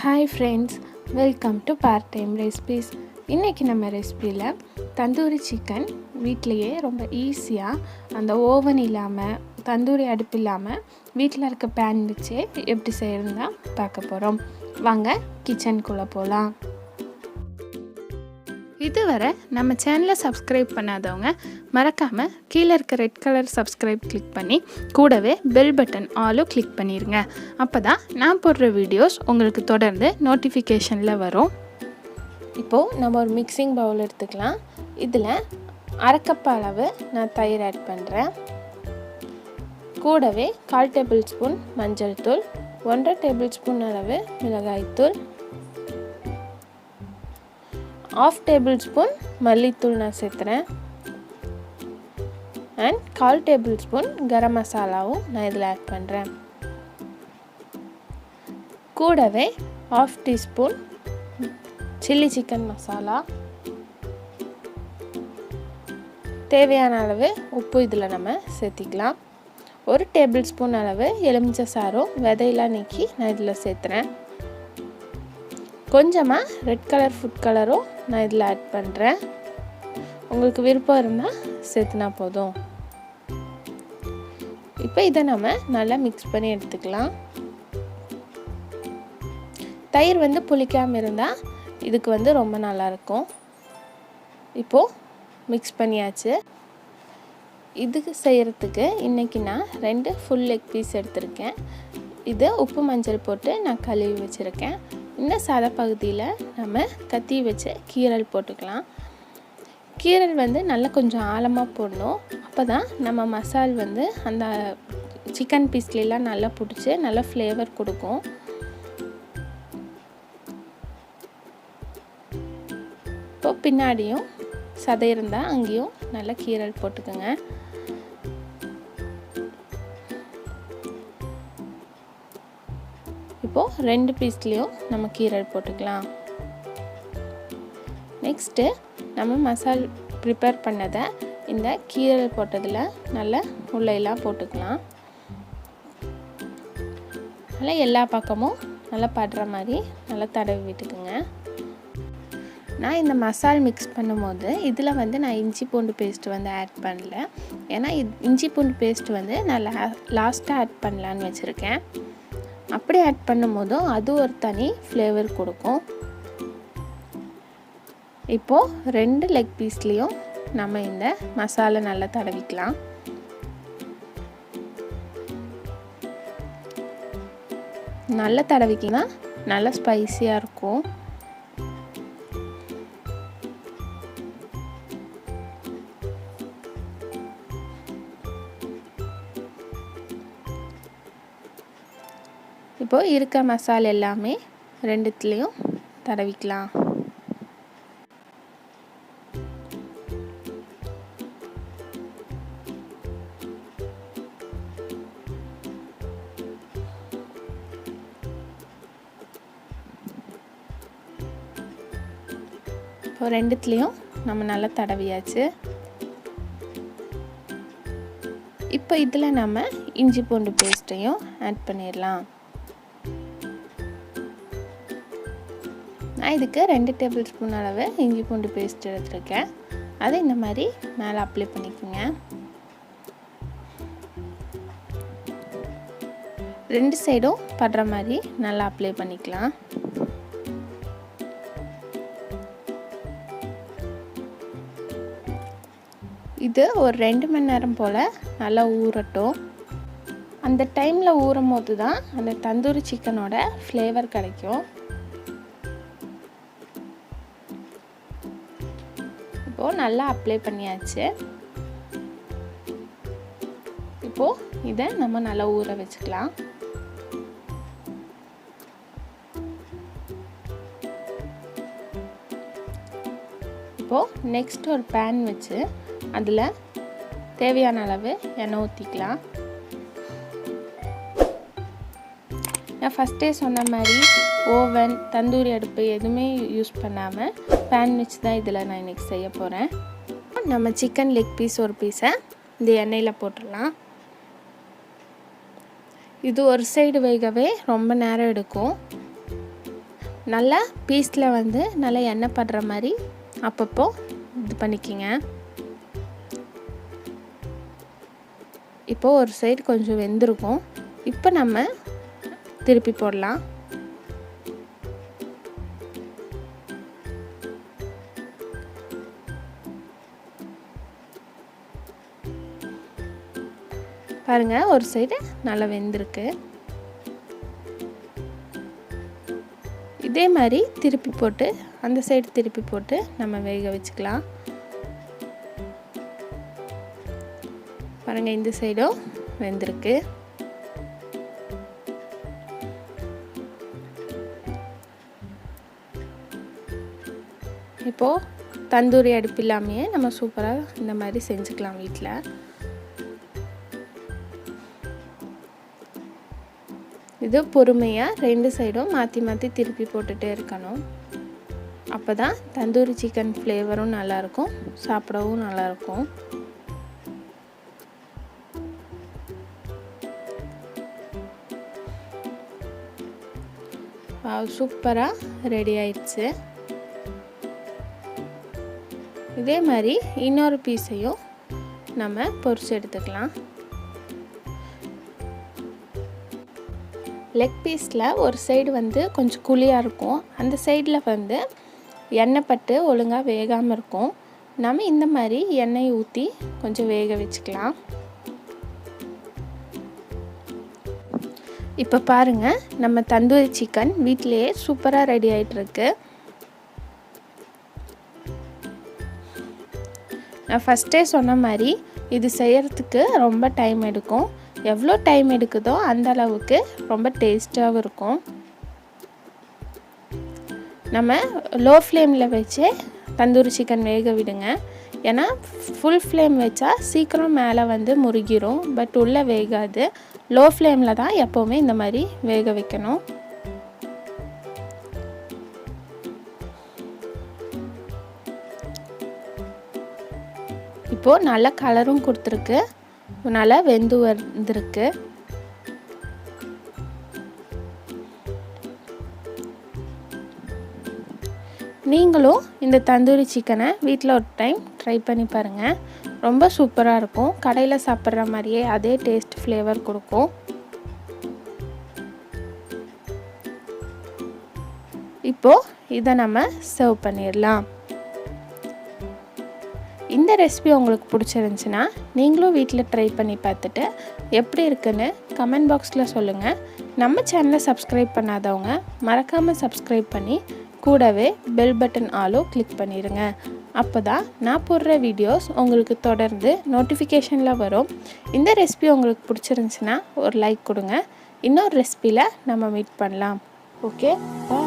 Hi friends, welcome to part time recipes. இன்றைக்கி நம்ம ரெசிபியில் tandoori chicken வீட்டிலையே ரொம்ப ஈஸியாக அந்த ஓவன் இல்லாமல் தந்தூரி அடுப்பு இல்லாமல் வீட்டில் இருக்க பேன் வச்சு எப்படி செய்யறது தான் பார்க்க போகிறோம். வாங்க கிச்சனுக்குள்ளே போகலாம். இதுவரை நம்ம சேனலை சப்ஸ்கிரைப் பண்ணாதவங்க மறக்காமல் கீழே இருக்க ரெட் கலர் சப்ஸ்கிரைப் கிளிக் பண்ணி கூடவே பெல் பட்டன் ஆலும் கிளிக் பண்ணிடுங்க. அப்போ தான் நான் போடுற வீடியோஸ் உங்களுக்கு தொடர்ந்து நோட்டிஃபிகேஷனில் வரும். இப்போது நம்ம ஒரு மிக்சிங் பவுல் எடுத்துக்கலாம். இதில் அரை கப் அளவு நான் தயிர் ஆட் பண்ணுறேன். கூடவே 1/4 டேபிள் ஸ்பூன் மஞ்சள் தூள், 1.5 டேபிள் ஸ்பூன் அளவு மிளகாய்த்தூள், 1/2 டேபிள் ஸ்பூன் மல்லித்தூள் நான் சேர்த்துறேன். அண்ட் 1/4 டேபிள் ஸ்பூன் கரம் மசாலாவும் நான் இதில் ஆட் பண்ணுறேன். கூடவே 1/2 டீஸ்பூன் சில்லி சிக்கன் மசாலா, தேவையான அளவு உப்பு இதில் நம்ம சேர்த்திக்கலாம். 1 டேபிள் ஸ்பூன் அளவு எலுமிச்சை சாறும் விதையெல்லாம் நீக்கி நான் இதில் சேர்த்துறேன். கொஞ்சமாக ரெட் கலர் ஃபுட் கலரும் நான் இதில் ஆட் பண்ணுறேன். உங்களுக்கு விருப்பம் இருந்தால் சேர்த்துனா போதும். இப்போ இதை நம்ம நல்லா மிக்ஸ் பண்ணி எடுத்துக்கலாம். தயிர் புளிக்காமல் இருந்தால் இதுக்கு ரொம்ப நல்லாயிருக்கும். இப்போது மிக்ஸ் பண்ணியாச்சு. இதுக்கு செய்கிறதுக்கு இன்றைக்கி நான் 2 ஃபுல் லெக் பீஸ் எடுத்திருக்கேன். இது உப்பு மஞ்சள் போட்டு நான் கழுவி வச்சுருக்கேன். இந்த சத பகுதியில் நம்ம கத்தி வச்சு கீரல் போட்டுக்கலாம். கீரல் நல்லா கொஞ்சம் ஆழமாக போடணும். அப்போ தான் நம்ம மசால் அந்த சிக்கன் பீஸ்லாம் நல்லா பிடிச்சி நல்லா ஃப்ளேவர் கொடுக்கும். இப்போ பின்னாடியும் சதை இருந்தால் அங்கேயும் நல்லா கீரல் போட்டுக்கோங்க. இப்போது 2 பீஸ்லேயும் நம்ம கீரல் போட்டுக்கலாம். நெக்ஸ்ட்டு நம்ம மசால் ப்ரிப்பேர் பண்ணதை இந்த கீரல் போட்டதில் நல்லா உள்ளெல்லாம் போட்டுக்கலாம். நல்லா எல்லா பக்கமும் நல்லா படுற மாதிரி நல்லா தடவி விட்டுக்குங்க. நான் இந்த மசால் மிக்ஸ் பண்ணும்போது இதில் நான் இஞ்சி பூண்டு பேஸ்ட்டு ஆட் பண்ணல. ஏன்னா இஞ்சி பூண்டு பேஸ்ட்டு நான் லாஸ்ட்டாக ஆட் பண்ணலான்னு வச்சுருக்கேன். அப்படி ஆட் பண்ணும்போதும் அது ஒரு தனி ஃப்ளேவர் கொடுக்கும். இப்போது 2 லெக் பீஸ்லேயும் நம்ம இந்த மசாலா நல்லா தடவிக்கலாம். நல்லா தடவிக்கிங்கன்னா நல்லா ஸ்பைசியாக இருக்கும். இப்போது இருக்க மசாலா எல்லாமே 2த்துலேயும் தடவிக்கலாம். இப்போ 2த்துலேயும் நம்ம நல்லா தடவியாச்சு. இப்போ இதில் நம்ம இஞ்சி பூண்டு பேஸ்ட்டையும் ஆட் பண்ணிடலாம். நான் இதுக்கு 2 டேபிள் ஸ்பூன் அளவு இஞ்சி பூண்டு பேஸ்ட் எடுத்துருக்கேன். அதை இந்த மாதிரி மேலே அப்ளை பண்ணிக்கோங்க. 2 சைடும் படுற மாதிரி நல்லா அப்ளை பண்ணிக்கலாம். இது ஒரு 2 மணி நேரம் போல் நல்லா ஊறட்டும். அந்த டைமில் ஊறும் போது தான் அந்த தந்தூரி சிக்கனோட ஃப்ளேவர் கிடைக்கும். இப்போது நல்லா அப்ளை பண்ணியாச்சு. இப்போது இதை நம்ம நல்லா ஊற வச்சுக்கலாம். இப்போது நெக்ஸ்ட் ஒரு பேன் வச்சு அதில் தேவையான அளவு எண்ணெய் ஊற்றிக்கலாம். நான் ஃபஸ்ட்டே சொன்ன மாதிரி ஓவன் தந்தூரி அடுப்பு எதுவுமே யூஸ் பண்ணாமல் பேன் வச்சு தான் இதில் நான் இன்றைக்கி செய்ய போகிறேன். நம்ம சிக்கன் லெக் பீஸ் ஒரு பீஸை இந்த எண்ணெயில் போட்டுடலாம். இது ஒரு சைடு வேகவே ரொம்ப நேரம் எடுக்கும். நல்லா பீஸில் வந்து நல்லா எண்ணெய் படுற மாதிரி அப்பப்போ இது பண்ணிக்கிங்க. இப்போது ஒரு சைடு கொஞ்சம் வெந்திருக்கும். இப்போ நம்ம திருப்பி போடலாம். பாருங்கள், ஒரு சைடு நல்லா வெந்திருக்கு. இதே மாதிரி திருப்பி போட்டு அந்த சைடு திருப்பி போட்டு நம்ம வேக வச்சுக்கலாம். பாருங்கள், இந்த சைடும் வெந்திருக்கு. இப்போது தந்தூரி அடுப்பு இல்லாமையே நம்ம சூப்பராக இந்த மாதிரி செஞ்சுக்கலாம் வீட்டில். இது பொறுமையாக 2 சைடும் மாற்றி மாற்றி திருப்பி போட்டுகிட்டே இருக்கணும். அப்போ தான் தந்தூரி சிக்கன் ஃப்ளேவரும் நல்லாயிருக்கும், சாப்பிடவும் நல்லாயிருக்கும். சூப்பராக ரெடி ஆயிடுச்சு. இதே மாதிரி இன்னொரு பீஸையும் நம்ம பொரிச்சு எடுத்துக்கலாம். லெக் பீஸில் ஒரு சைடு வந்து கொஞ்சம் குழியாக இருக்கும், அந்த சைடில் வந்து எண்ணெய் பட்டு ஒழுங்காக வேகாமல் இருக்கும். நம்ம இந்த மாதிரி எண்ணெய் ஊற்றி கொஞ்சம் வேக வச்சுக்கலாம். இப்போ பாருங்கள், நம்ம தந்தூரி சிக்கன் வீட்டிலையே சூப்பராக ரெடி ஆகிட்டுருக்கு. நான் ஃபஸ்ட்டே சொன்ன மாதிரி இது செய்கிறதுக்கு ரொம்ப டைம் எடுக்கும். எவ்வளோ டைம் எடுக்குதோ அந்த அளவுக்கு ரொம்ப டேஸ்ட்டாகவும் இருக்கும். நம்ம லோ ஃப்ளேமில் வச்சு தந்தூரி சிக்கன் வேக விடுங்க. ஏன்னா ஃபுல் ஃப்ளேம் வச்சா சீக்கிரம் மேலே வந்து முருகிரும், பட் உள்ளே வேகாது. லோ ஃப்ளேமில் தான் எப்போவுமே இந்த மாதிரி வேக வைக்கணும். இப்போது நல்ல கலரும் கொடுத்துருக்கு, நல்லா வெந்து வந்திருக்கு. நீங்களும் இந்த தந்தூரி சிக்கனை வீட்டில் ஒரு டைம் ட்ரை பண்ணி பாருங்கள். ரொம்ப சூப்பராக இருக்கும். கடையில் சாப்பிட்ற மாதிரியே அதே டேஸ்ட் ஃப்ளேவர் கொடுக்கும். இப்போது இதை நம்ம சர்வ் பண்ணிடலாம். இந்த ரெசிபி உங்களுக்கு பிடிச்சிருந்துச்சுன்னா நீங்களும் வீட்டில் ட்ரை பண்ணி பார்த்துட்டு எப்படி இருக்குன்னு கமெண்ட் பாக்ஸில் சொல்லுங்கள். நம்ம சேனலை சப்ஸ்கிரைப் பண்ணாதவங்க மறக்காமல் சப்ஸ்கிரைப் பண்ணி கூடவே பெல் பட்டன் ஆலும் கிளிக் பண்ணிடுங்க. அப்போ தான் நான் போடுற வீடியோஸ் உங்களுக்கு தொடர்ந்து நோட்டிஃபிகேஷனில் வரும். இந்த ரெசிபி உங்களுக்கு பிடிச்சிருந்துச்சுன்னா ஒரு லைக் கொடுங்க. இன்னொரு ரெசிபியில் நம்ம மீட் பண்ணலாம். ஓகே, பாய்.